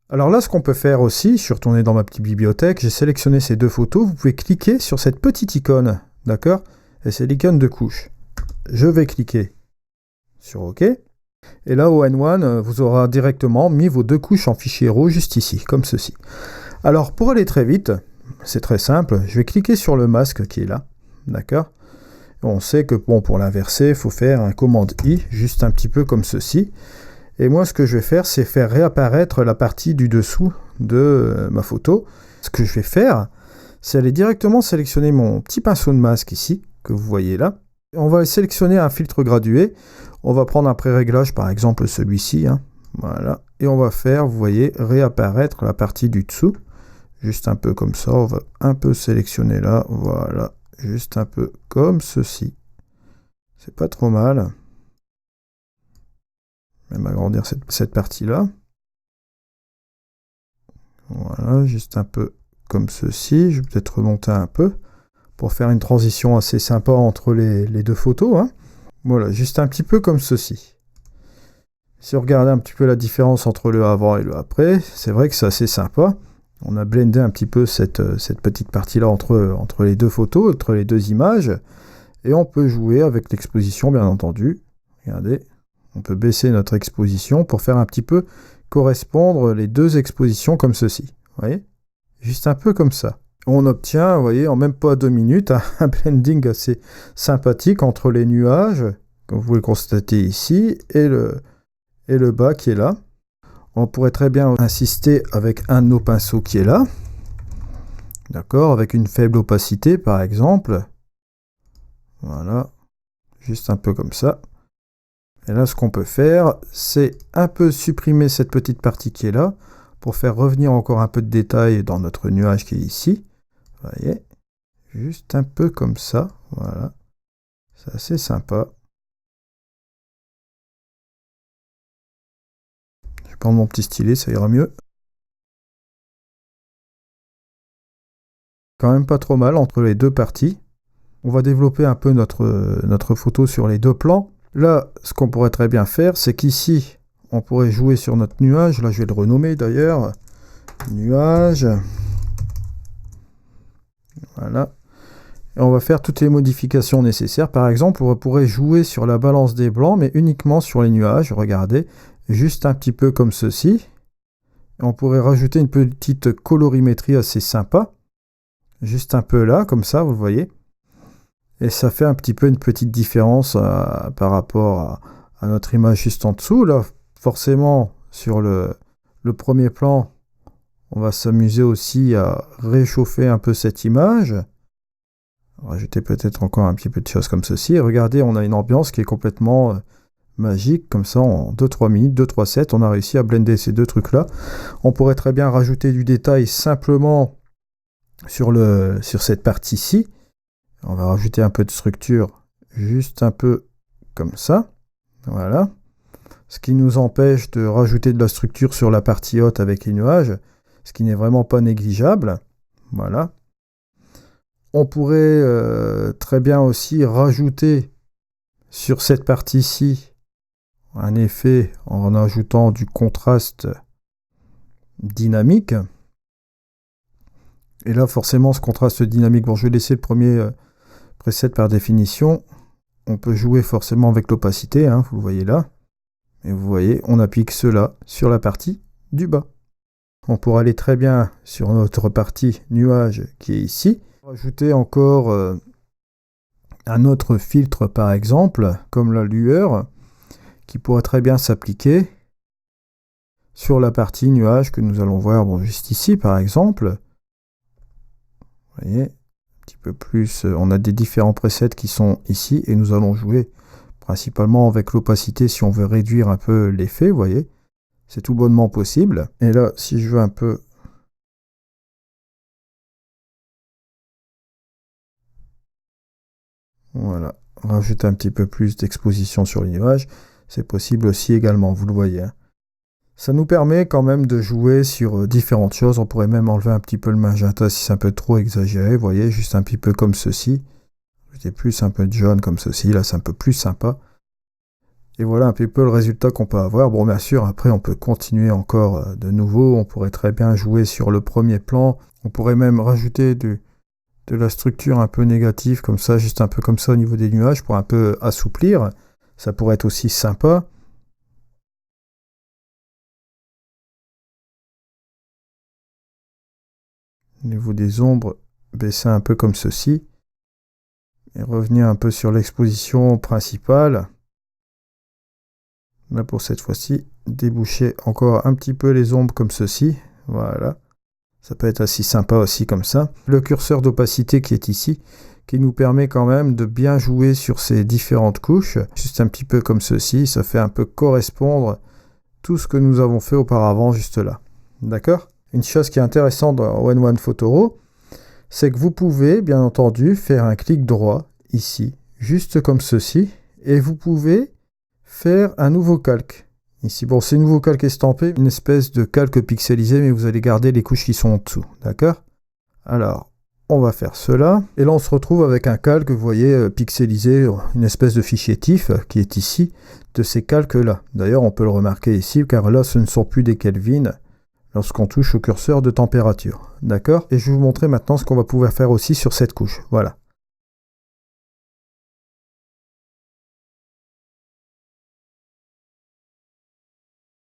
Alors là, ce qu'on peut faire aussi, je suis retourné dans ma petite bibliothèque, j'ai sélectionné ces deux photos, vous pouvez cliquer sur cette petite icône, d'accord? Et c'est l'icône de couche. Je vais cliquer sur OK. Et là, au N1, vous aura directement mis vos deux couches en fichier RAW juste ici, comme ceci. Alors, pour aller très vite, c'est très simple, je vais cliquer sur le masque qui est là, d'accord? On sait que bon, pour l'inverser, il faut faire un commande I, juste un petit peu comme ceci. Et moi, ce que je vais faire, c'est faire réapparaître la partie du dessous de ma photo. Ce que je vais faire, c'est aller directement sélectionner mon petit pinceau de masque ici, que vous voyez là. On va sélectionner un filtre gradué. On va prendre un pré-réglage, par exemple celui-ci. Hein. Voilà. Et on va faire, vous voyez, réapparaître la partie du dessous. Juste un peu comme ça. On va un peu sélectionner là. Voilà. Juste un peu comme ceci. C'est pas trop mal. Même agrandir cette partie-là. Voilà, juste un peu comme ceci. Je vais peut-être remonter un peu pour faire une transition assez sympa entre les deux photos. Hein. Voilà, juste un petit peu comme ceci. Si on regarde un petit peu la différence entre le avant et le après, c'est vrai que c'est assez sympa. On a blendé un petit peu cette petite partie-là entre les deux photos, entre les deux images. Et on peut jouer avec l'exposition, bien entendu. Regardez, on peut baisser notre exposition pour faire un petit peu correspondre les deux expositions comme ceci. Vous voyez? Juste un peu comme ça. On obtient, vous voyez, en même pas 2 minutes, un blending assez sympathique entre les nuages, comme vous pouvez le constater ici, et le bas qui est là. On pourrait très bien insister avec un de nos pinceaux qui est là. D'accord, avec une faible opacité par exemple. Voilà, juste un peu comme ça. Et là, ce qu'on peut faire, c'est un peu supprimer cette petite partie qui est là, pour faire revenir encore un peu de détail dans notre nuage qui est ici. Vous voyez, juste un peu comme ça, voilà. C'est assez sympa. Je vais prendre mon petit stylet, ça ira mieux. Quand même pas trop mal entre les deux parties. On va développer un peu notre photo sur les deux plans. Là, ce qu'on pourrait très bien faire, c'est qu'ici, on pourrait jouer sur notre nuage. Là, je vais le renommer d'ailleurs. Nuage. Voilà. Et on va faire toutes les modifications nécessaires. Par exemple, on pourrait jouer sur la balance des blancs, mais uniquement sur les nuages. Regardez, juste un petit peu comme ceci. Et on pourrait rajouter une petite colorimétrie assez sympa. Juste un peu là, comme ça, vous le voyez. Et ça fait un petit peu une petite différence par rapport à notre image juste en dessous. Là, forcément, sur le premier plan, on va s'amuser aussi à réchauffer un peu cette image. Rajouter peut-être encore un petit peu de choses comme ceci. Et regardez, on a une ambiance qui est complètement magique. Comme ça, en 2-3 minutes, 2-3 sets, on a réussi à blender ces deux trucs-là. On pourrait très bien rajouter du détail simplement sur cette partie-ci. On va rajouter un peu de structure, juste un peu comme ça. Voilà. Ce qui nous empêche de rajouter de la structure sur la partie haute avec les nuages, ce qui n'est vraiment pas négligeable. Voilà. On pourrait très bien aussi rajouter sur cette partie-ci un effet en ajoutant du contraste dynamique. Et là, forcément, ce contraste dynamique, bon, je vais laisser le premier preset par définition. On peut jouer forcément avec l'opacité, hein, vous le voyez là. Et vous voyez, on applique cela sur la partie du bas. On pourra aller très bien sur notre partie nuage qui est ici. Ajouter encore un autre filtre par exemple, comme la lueur, qui pourrait très bien s'appliquer sur la partie nuage que nous allons voir bon, juste ici par exemple. Vous voyez, un petit peu plus, on a des différents presets qui sont ici et nous allons jouer principalement avec l'opacité si on veut réduire un peu l'effet, vous voyez. C'est tout bonnement possible. Et là, si je veux un peu... Voilà, rajouter un petit peu plus d'exposition sur les nuages, c'est possible aussi également, vous le voyez. Hein. Ça nous permet quand même de jouer sur différentes choses. On pourrait même enlever un petit peu le magenta si c'est un peu trop exagéré, vous voyez, juste un petit peu comme ceci. J'ai plus un peu de jaune comme ceci, là c'est un peu plus sympa. Et voilà un peu le résultat qu'on peut avoir. Bon, bien sûr, après, on peut continuer encore de nouveau. On pourrait très bien jouer sur le premier plan. On pourrait même rajouter de la structure un peu négative, comme ça, juste un peu comme ça au niveau des nuages, pour un peu assouplir. Ça pourrait être aussi sympa. Au niveau des ombres, baisser un peu comme ceci. Et revenir un peu sur l'exposition principale. Là, pour cette fois-ci, déboucher encore un petit peu les ombres comme ceci. Voilà. Ça peut être assez sympa aussi comme ça. Le curseur d'opacité qui est ici, qui nous permet quand même de bien jouer sur ces différentes couches. Juste un petit peu comme ceci, ça fait un peu correspondre tout ce que nous avons fait auparavant juste là. D'accord ? Une chose qui est intéressante dans One Photoro, c'est que vous pouvez, bien entendu, faire un clic droit ici, juste comme ceci, et vous pouvez faire un nouveau calque. Ici, bon, c'est un nouveau calque estampé, une espèce de calque pixelisé, mais vous allez garder les couches qui sont en dessous, d'accord ? Alors, on va faire cela, et là on se retrouve avec un calque, vous voyez, pixelisé, une espèce de fichier TIFF qui est ici, de ces calques-là. D'ailleurs, on peut le remarquer ici, car là, ce ne sont plus des Kelvin, lorsqu'on touche au curseur de température, d'accord ? Et je vais vous montrer maintenant ce qu'on va pouvoir faire aussi sur cette couche, voilà.